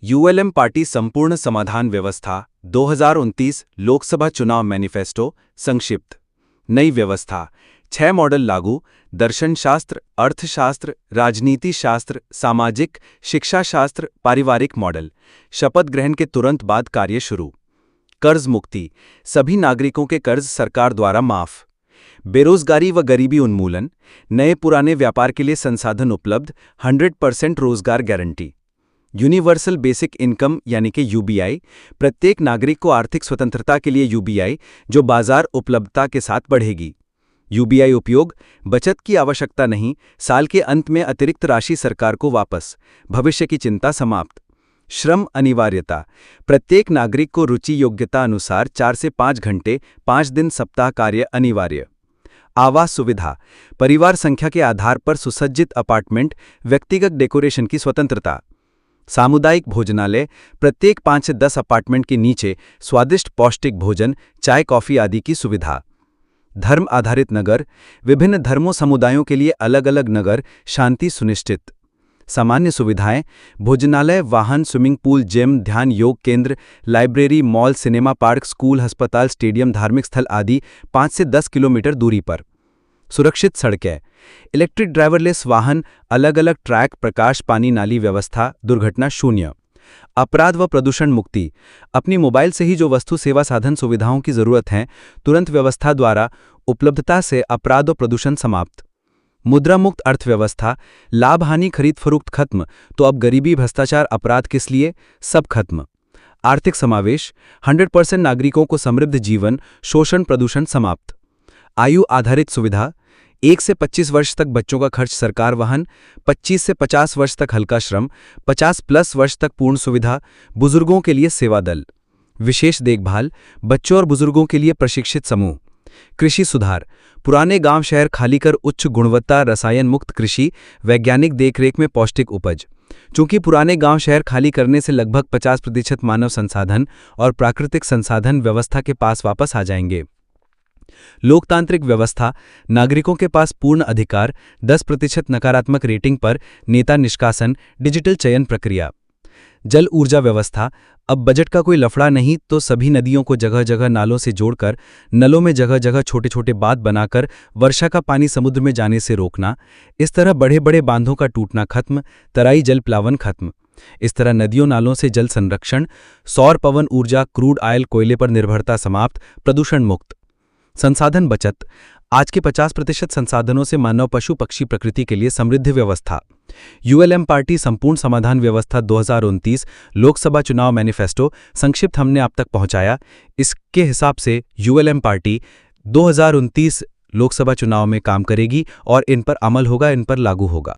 ULM party संपूर्ण समाधान व्यवस्था 2029 लोकसभा चुनाव मैनिफेस्टो संक्षिप्त। नई व्यवस्था 6 मॉडल लागू। दर्शनशास्त्र, अर्थशास्त्र, राजनीति शास्त्र, सामाजिक, शिक्षा शास्त्र, पारिवारिक मॉडल। शपथ ग्रहण के तुरंत बाद कार्य शुरू। कर्ज मुक्ति, सभी नागरिकों के कर्ज सरकार द्वारा माफ। बेरोजगारी व गरीबी उन्मूलन, नए पुराने व्यापार के लिए संसाधन उपलब्ध। 100% रोजगार गारंटी। यूनिवर्सल बेसिक इनकम यानी कि यूबीआई, प्रत्येक नागरिक को आर्थिक स्वतंत्रता के लिए यूबीआई जो बाजार उपलब्धता के साथ बढ़ेगी। यूबीआई उपयोग, बचत की आवश्यकता नहीं, साल के अंत में अतिरिक्त राशि सरकार को वापस। भविष्य की चिंता समाप्त। श्रम अनिवार्यता, प्रत्येक नागरिक को रुचि योग्यता अनुसार 4 से 5 घंटे 5 दिन सप्ताह कार्य अनिवार्य। आवास सुविधा, परिवार संख्या के आधार पर सुसज्जित अपार्टमेंट, व्यक्तिगत डेकोरेशन की स्वतंत्रता। सामुदायिक भोजनालय, प्रत्येक 5 से 10 अपार्टमेंट के नीचे स्वादिष्ट पौष्टिक भोजन, चाय कॉफी आदि की सुविधा। धर्म आधारित नगर, विभिन्न धर्मों समुदायों के लिए अलग अलग नगर, शांति सुनिश्चित। सामान्य सुविधाएं, भोजनालय, वाहन, स्विमिंग पूल, जिम, ध्यान योग केंद्र, library, mall, cinema park, school, अस्पताल, स्टेडियम, धार्मिक स्थल आदि 5 से 10 किलोमीटर दूरी पर। सुरक्षित सड़कें, इलेक्ट्रिक ड्राइवरलेस वाहन, अलग अलग ट्रैक, प्रकाश, पानी, नाली व्यवस्था, दुर्घटना शून्य। अपराध व प्रदूषण मुक्ति, अपनी मोबाइल से ही जो वस्तु सेवा साधन सुविधाओं की जरूरत है, तुरंत व्यवस्था द्वारा उपलब्धता से अपराध व प्रदूषण समाप्त। मुद्रा मुक्त अर्थव्यवस्था, लाभ हानि खरीद फरोख्त खत्म, तो अब गरीबी भ्रष्टाचार अपराध किस लिए, सब खत्म। आर्थिक समावेश, 100% नागरिकों को समृद्ध जीवन, शोषण प्रदूषण समाप्त। आयु आधारित सुविधा, 1 से 25 वर्ष तक बच्चों का खर्च सरकार वहन, 25 से 50 वर्ष तक हल्का श्रम, 50+ वर्ष तक पूर्ण सुविधा, बुजुर्गों के लिए सेवा दल। विशेष देखभाल, बच्चों और बुजुर्गों के लिए प्रशिक्षित समूह। कृषि सुधार, पुराने गांव शहर खाली कर उच्च गुणवत्ता रसायन मुक्त कृषि, वैज्ञानिक देखरेख में पौष्टिक उपज। चूंकि पुराने गांव शहर खाली करने से लगभग 50% मानव संसाधन और प्राकृतिक संसाधन व्यवस्था के पास वापस आ जाएंगे। लोकतांत्रिक व्यवस्था, नागरिकों के पास पूर्ण अधिकार, 10% नकारात्मक रेटिंग पर नेता निष्कासन, डिजिटल चयन प्रक्रिया। जल ऊर्जा व्यवस्था, अब बजट का कोई लफड़ा नहीं तो सभी नदियों को जगह जगह नालों से जोड़कर, नलों में जगह जगह छोटे छोटे बांध बनाकर वर्षा का पानी समुद्र में जाने से रोकना। इस तरह बड़े बड़े बांधों का टूटना खत्म, तराई जल प्लावन खत्म। इस तरह नदियों नालों से जल संरक्षण, सौर पवन ऊर्जा, क्रूड ऑयल कोयले पर निर्भरता समाप्त, प्रदूषण मुक्त। संसाधन बचत, आज के 50% संसाधनों से मानव पशु पक्षी प्रकृति के लिए समृद्ध व्यवस्था। यूएलएम पार्टी संपूर्ण समाधान व्यवस्था 2029 लोकसभा चुनाव मैनिफेस्टो संक्षिप्त हमने आप तक पहुंचाया। इसके हिसाब से यूएलएम पार्टी 2029 लोकसभा चुनाव में काम करेगी और इन पर अमल होगा, इन पर लागू होगा।